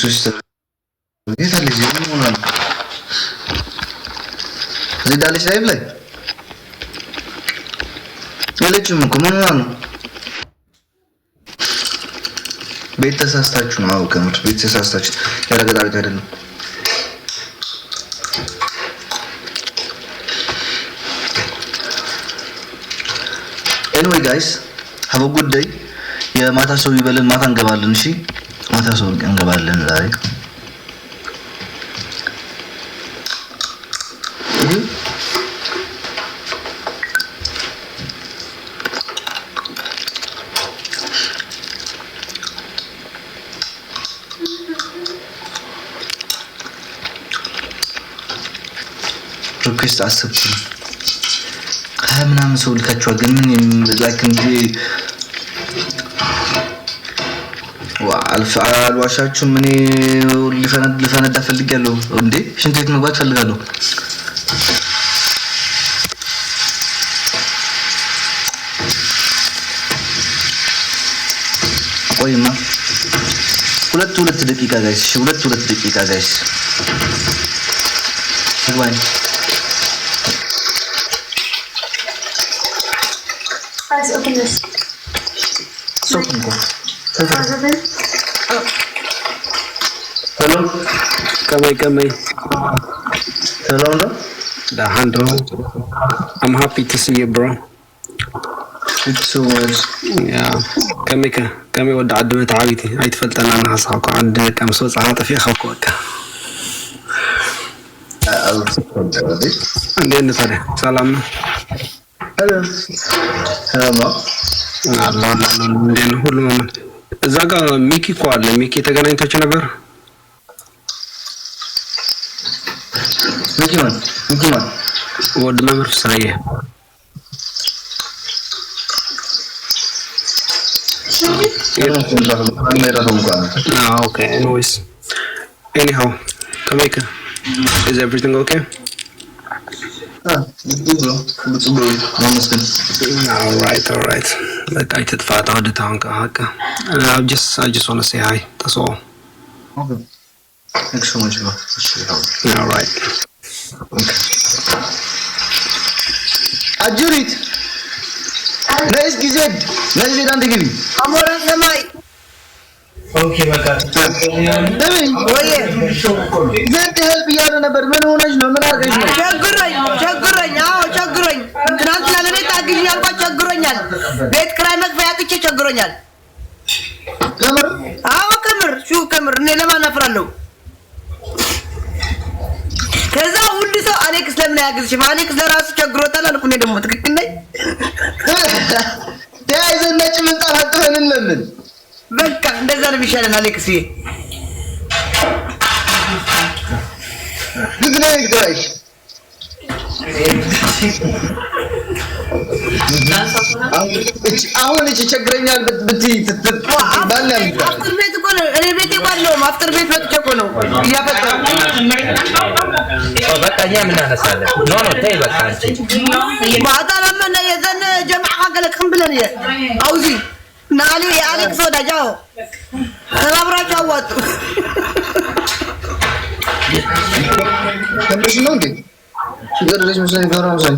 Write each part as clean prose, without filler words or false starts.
sister. This is the one. Is that the same like? የለችም እኮ ምን ነው ቤት ተሳስታችሁ ነው ከምር ቤት ተሳስታችሁ ያረጋጋጥ አይደለም anyway guys have a good day የማታ ሰው ይበለን ማታ እንገባለን እሺ ማታ ሰው እንገባለን ዛሬ request accepted ምናምን ሰው ልካቸው ግን ምን ላይክ እንጂ አልዋሻችሁ ምን ልፈነዳ ፈልጋለሁ እንዴ ሽንት ቤት መግባት ፈልጋለሁ ቆይማ ሁለት ደቂቃ ጋይስ ሁለት ደቂቃ ጋይስ ግባኝ Let's open this. Open go. Hello. Come. Hello. The handle. I'm happy to see you, bro. It's so much. Yeah. كم يودع عدمة عبيتي. عيد فلتنا أنا هصحكوا عند كم صوت عاطفي فيها خاكوك. عندي صالح. سلام. Hello. الله እንደን ሁሉም እዛ ጋር ሚኪ እኮ አለ ሚኪ ተገናኝታችሁ ነበር ሚኪ ማን ወድ መምር ሳየ okay anyways anyhow Kameka is everything okay all right like I did fat out the tank I just want to say hi that's all okay thanks so much bro all right okay Ajurit nice gized and give me amore samai okay baka demi oye zed help ያለ ነበር ምን ሆነሽ ነው ምን አርገሽ ነው ቸግሮኝ ትናንት ለኔ ታግኝ ያልኳት ቸግሮኛል ቤት ክራይ መክፈያ ጥቼ ቸግሮኛል ከምር ከምር እኔ ለማን አፍራለሁ ከዛ ሁሉ ሰው አሌክስ ለምን ያግዝሽ አሌክስ ለራሱ ቸግሮታል አልኩ እኔ ደግሞ ትክክል ነኝ ያይዘነጭ ምን ጣፋጥፈን ለምን በቃ እንደዛ ነው የሚሻለን አሌክስ ግዝነኝ ጋይስ አሁን እቺ ቸግረኛል ብትይ ባላም አፍጥር ቤት እኮ ነው እኔ ቤት ይባለው አፍጥር ቤት ወጥቼ እኮ ነው ያፈጠው በቃ እኛ ምን አነሳለን ኖ ተይ በቃ አንቺ ባታ ለምን የዘነ ጀማዓ ገለክም ብለን አውዚ ናሊ አሌክስ ወዳጃው ተባብራችሁ አዋጡ ከምርሽ ነው እንዴ ይገርልሽ መስሎኝ ገራው ሳይ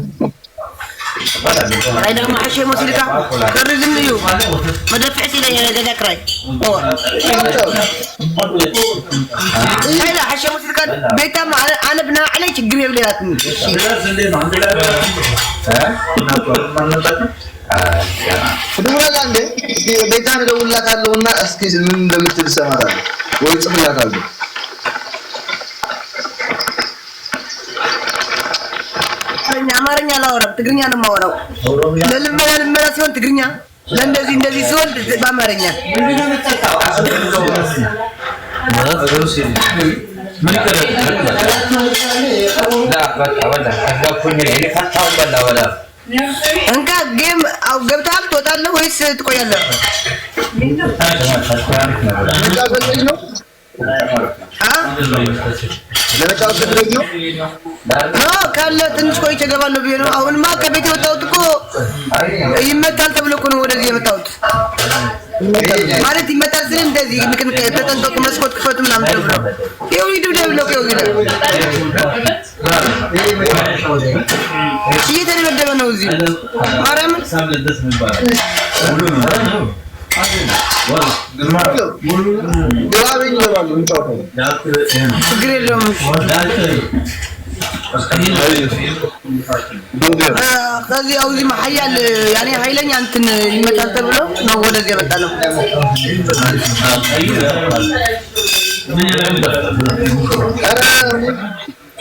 رايدا ما حشي مسلكا كرزن يو مدفعتي لي انا ذكري هذا حشي مسلكا بيتا انا بنا علي ችግር የለያትም ደውላ እንደ ቤታን ደውላታለሁና እስኪ ምን እንደምትል ሰማራለሁ ወይ ጽፍላታለሁ አማርኛ ላወራው ትግርኛ ነው የማወራው ለልመና ሲሆን ትግርኛ ለእንደዚህ ሲሆን በአማርኛ ምን ይቀርብ ላ ወላ አጋፉኝ እኔ ፈታው ወላ እንካ ጌም አው ገብታል ትወጣለህ ወይስ ትቆያለህ ለመጫወት ፈልገኝ ነው ካለ ትንሽ ቆይቼ እገባለሁ ብዬ ነው አሁንማ ከቤት የወጣሁት እኮ ይመታል ተብሎ እኮ ነው ወደዚህ የመጣሁት ማለት ይመጣል ስለ እንደዚህ ተጠንቀቁ መስኮት ክፈቱ ምናምን ተብሎ ይኸው ይደብደብ ነው ይኸው እየተደበደበ ነው እዚህ ማርያምን ችግር የለውም ከዚህ ያው እዚህ ሀያል ያኔ ኃይለኛ እንትን ይመጣል ተብሎ ነው ወደዚህ የመጣ ነው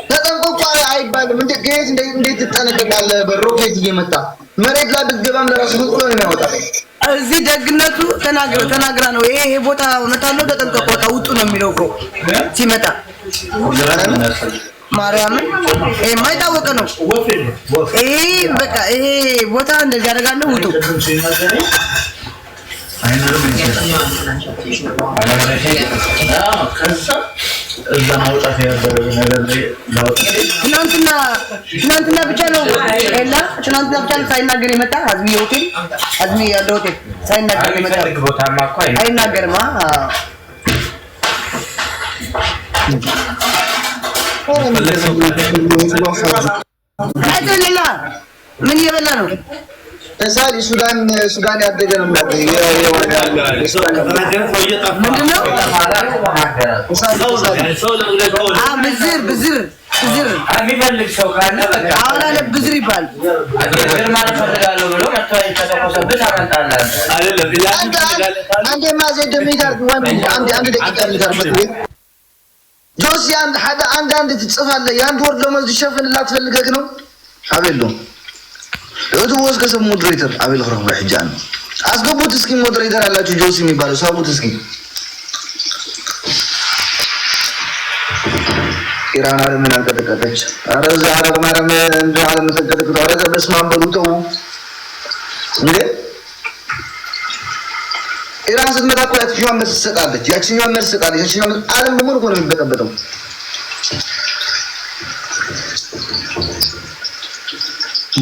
ተጠንቀቁ አይባልም እንዴት ትጠነቀቃለህ በሮኬት እየመጣ መሬት ላይ ብትገባም ለራሱ ብሎ ነው የሚያወጣው እዚህ ደግነቱ ተናግራ ነው ይሄ ቦታ እውነታለው ተጠንቀቁ ወጣ ውጡ ነው የሚለው እኮ ሲመጣ ማርያምን የማይታወቅ ነው ይሄ በቃ ይሄ ቦታ እንደዚህ ያደርጋለሁ ውጡ ትናንትና ብቻ ነው ኤላ ትናንትና ብቻ ነው ሳይናገር የመጣ አዝሚ ሆቴል አዝሚ ያለው ሆቴል ሳይናገር የመጣ አይናገርማ አይደለላ ምን እየበላ ነው እሳሊ ሱዳን ያደገ ነው ምንድነው ብዝር የሚፈልግ ሰው ካለ በቃ አሁን አለ ብዝር ይባል ብዝር ማለት ፈልጋለሁ ብሎ መጥቶ የተተኮሰብህ ታመጣለህ አይደለም አንዴ ማዘድ ደሚዳር አንድ ደቂቃ ልታርበት ጆሲ አንድ ትጽፋለህ የአንድ ወር ደሞዝ ይሸፍንላት ፈልገህ ነው አቤሎ እቱ ወስከ ሰብ ሞዴሬተር አቤል خرف በሕጃን አስገቡት እስኪ ሞዴሬተር አላችሁ ጆሲ የሚባለው ሳቡት እስኪ ኢራን አለ ምን አልተጠቀጠች አረዛ አረብ ማረም እንደ ዓለም ተጠቀጠ አረዛ በስማም በሉተው እንዴ ኢራን ስትመጣ እኮ ያቺኛው መልስ ትሰጣለች ያቺኛው ዓለም በሙሉ እኮ ነው የሚበጠበጠው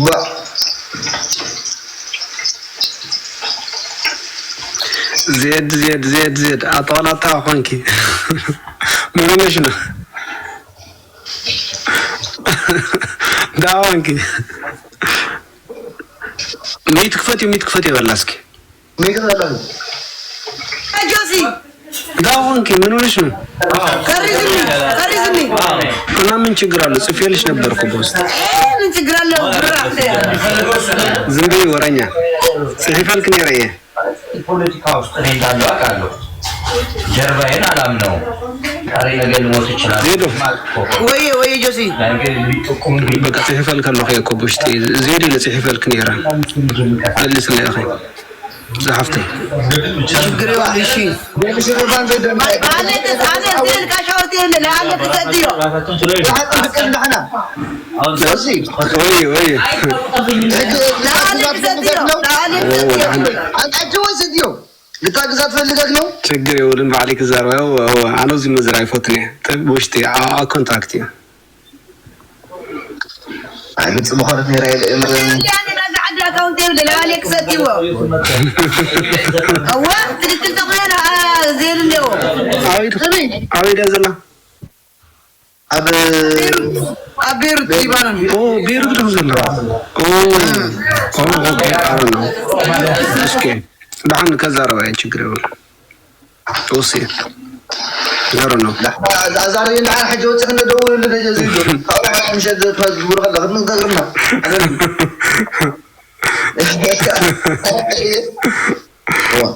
ዋ زيد أطولتها أخوانكي مش نو دعوانكي ميت كفتي والله ميت والله جوزي دعوانكي منو شنو كرزني أنا من شجرالو سفيلش نبركو بوست من شجرالو زنبي ورانيا سفيفالك نيريه ፖለቲካ ውስጥ እኔ እንዳለው አውቃለሁ ጀርባዬን አላምነው ዛሬ ነገ ልሞት ይችላል ወይ ጆሲ በቃ ጽሕፈልክ ኣለኹ እኮ ብውሽጢ ዜድ ኢለ ጽሕፈልክ ነይራ መልስለ እኺ زحفتي شكرا والشي ችግር የውልን ባዕሊክ ዘርባው አነ እዚ መዝራይ ፎትኒ ውሽጢ ኮንታክት እዩ አይምጽ መሆነት ነራ كاونت يبدا لا عليك ستيو هو تقتل تقين زين اليوم عويد ازلا ابير تيبان بيرو زلا اوكي انا اسكي دعنا كذا روايه ችግር ይሁን توصي زارنا زار يلعن حاجه وتخنا دور اللي زيدو مش تقول غلط نقدرنا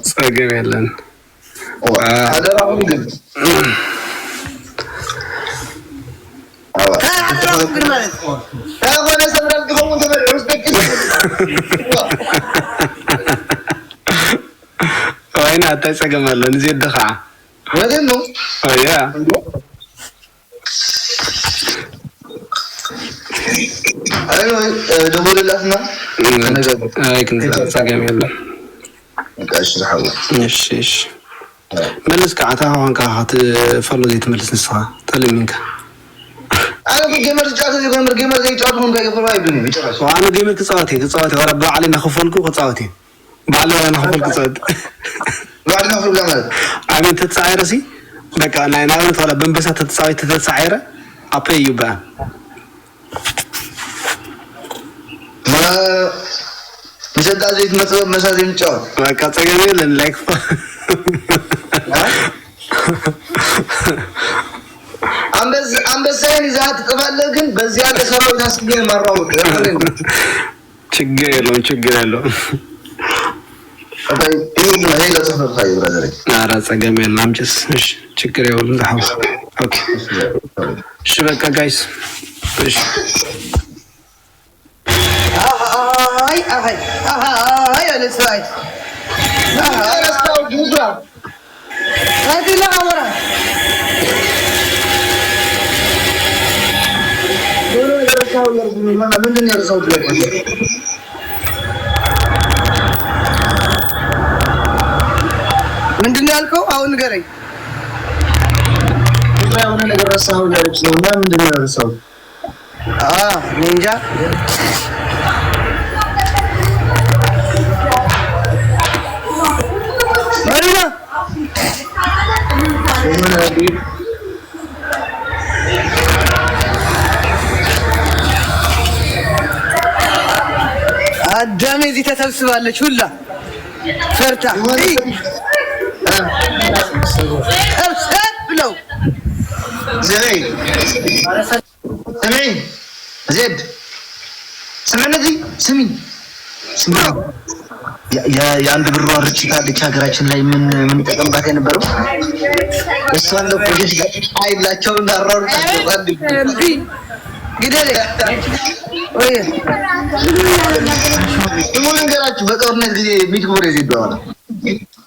صاقم يلن هذا رقم قلب هذا سمر القفو متبرعوز وين هاتاي صاقم يلن زيد دخع وين نو يا ايوه دبول الاسماء هاي كنت صاقم يلن اشرح الله ايش ملس كعتها وانك هتفلو دي تملس نسخه طلع منك انا جيمر جاتو جيمر زي تعرفون كيف فايبني وانا جيمر كصوتي ورب علينا خفلكو كصوتي ባለ انا خلق صد بعدنا خلق ማለት አሜን ተጻይረ ሲ በቃ ናይናውን ተወላ በንበሳ ተጻይ ተጻይረ አፕዩ ባ መሰዳ ዘይት መሳት የሚጫው በቃ ጸገኔ ላይክ አንበሳዬን ይዘሀት ትጠፋለህ። ግን በዚህ ያለ ሰራው ታስገኝ ማራው ችግር የለውም ይሄ ለጽፈር ታይ ብራዘር ኧረ ጸገም የለም አምጪስ እሺ ችግር የለውም ዳው ኦኬ እሺ በቃ ጋይስ እሺ አይ አለስራይ አረስታው ጉዳ አዲላ አወራ ምንድን ነው ያረሳው ምንድን ነው ያልከው? አሁን ንገረኝ። የሆነ ነገር ረሳኸው ያለች ነው እና ምንድን ነው ያረሳው? እኔ እንጃ። መሪና አዳሜ እዚህ ተሰብስባለች ሁላ ፈርታ ብለው ዜድ ስሚ የአንድ ብሯ ርችት አለች ሀገራችን ላይ የምንጠቀምባት የነበረው እሷን ለፖሊስ አይላቸው እንዳራሩ ግደለ ወይ ነገራችሁ በጦርነት ጊዜ ሚትጎር ይዘደዋል።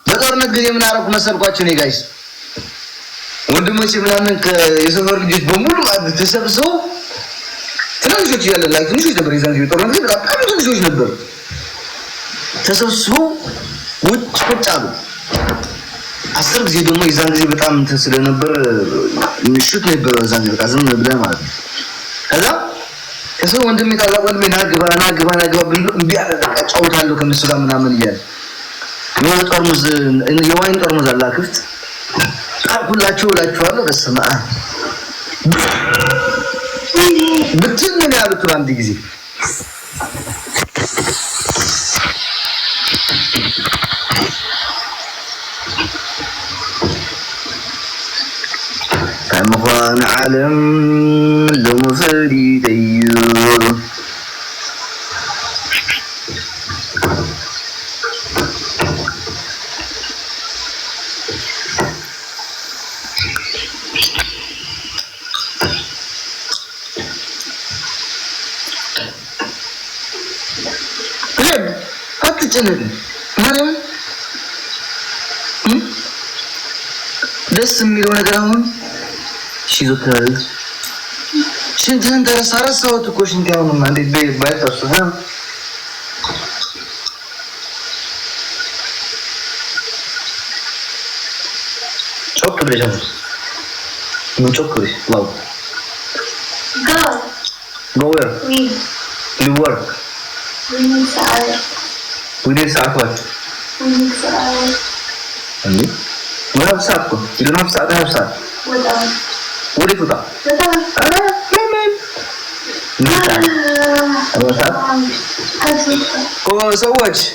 በጦርነት ጊዜ ምን አደረኩ መሰልኳችሁ? ነው ጋይስ ወንድሞቼ ምናምን ከየሰፈር ልጆች በሙሉ ተሰብስበው ትንሾች ያለ ላይ ትንሾች ነበር። የዛን ጊዜ ጦርነት ጊዜ በጣም ትንሾች ነበር። ተሰብስበው ውጭ ቁጭ አሉ። 10 ጊዜ ደግሞ የዛን ጊዜ በጣም እንትን ስለነበር ምሽት ነበር። የዛን ጊዜ በቃ ዝም ብለን ማለት ነው። ከዛ ከሰው ወንድሜ ታላቋል ምን ግባ ብሎ እምቢ አለ። ጫውታለሁ ከነሱ ጋር ምናምን እያለ የሆነ ጠርሙዝ የዋይን ጠርሙዝ አላ ክፍት ሁላችሁ እላችኋለሁ። በስመ አብ ብትን ምን ያሉት አንድ ጊዜ كمخان علم لمفري ديور لب هتجنن مريم ደስ የሚለው ነገር አሁን ሽዞታል ሽንትን ተረሳው እኮ ሽንት ያው ነው እንዴ ባይታሱ ጮክ ብለሽ ነው ጮክ ብለሽ ዋው go where you work we need what እንዴ ما بساعدكم إذا ما بساعدها بساعد ودي تطلع كمان نساعد أبغى ساعد أو سوتش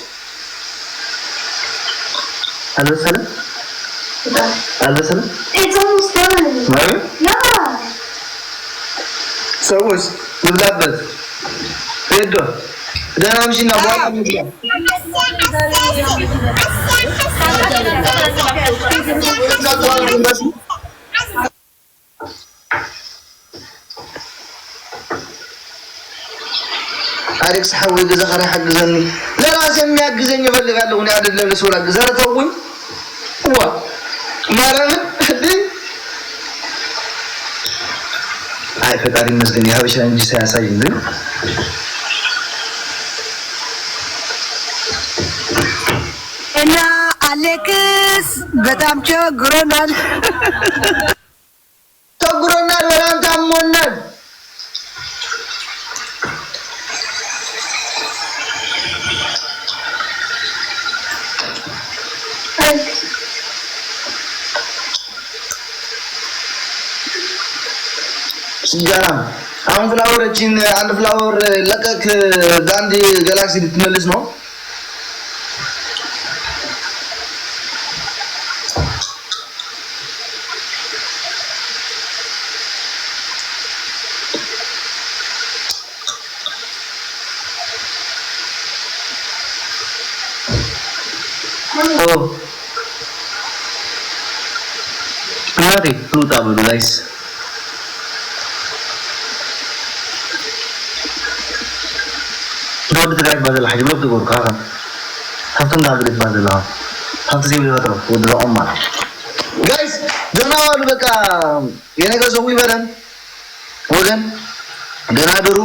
هلا سلام هلا سلام It's almost done. ما Yeah. سوتش نبدأ هيدا ده نمشي نبغى አሪክስ ሐውይ ገዛ خራ حግዘኒ ለራሴ የሚያግዘኝ እፈልጋለሁ። እኔ አይደለም ለሰው ላግዝ። ኧረ ተውኝ ዋ ማረም አይ ፈጣሪ ይመስገን የሀበሻ እንጂ ሳያሳይኝ ግን እና አሌክስ በጣም ቸግሮናል በጣም ታሞናል። ሲጋራ አሁን ፍላወሮችን አንድ ፍላወር ለቀቅ ዳንዲ ጋላክሲ ልትመልስ ነው። እናቴ ሩጣ ብሉ ጋይስ ዶድ ትግራይ ባዘል حاجه ነው ትጎር ካካ ሀብተን ዳግሪት ባዘል አሁን ሀብት ሲብ ይወጣው ወደ ኦማ ጋይስ ደህና ዋሉ። በቃ የነገ ሰው ይበለን ወገን ደህና ደሩ።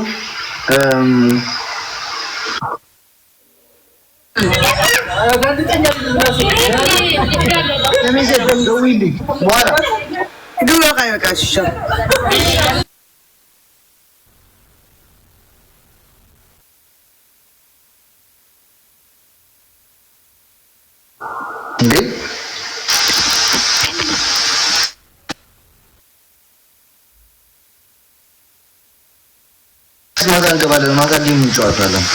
ማታ እንገባለን። ማታ ጌም እንጫወታለን።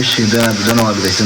እሺ ደህና ዋሉ ጋይስ።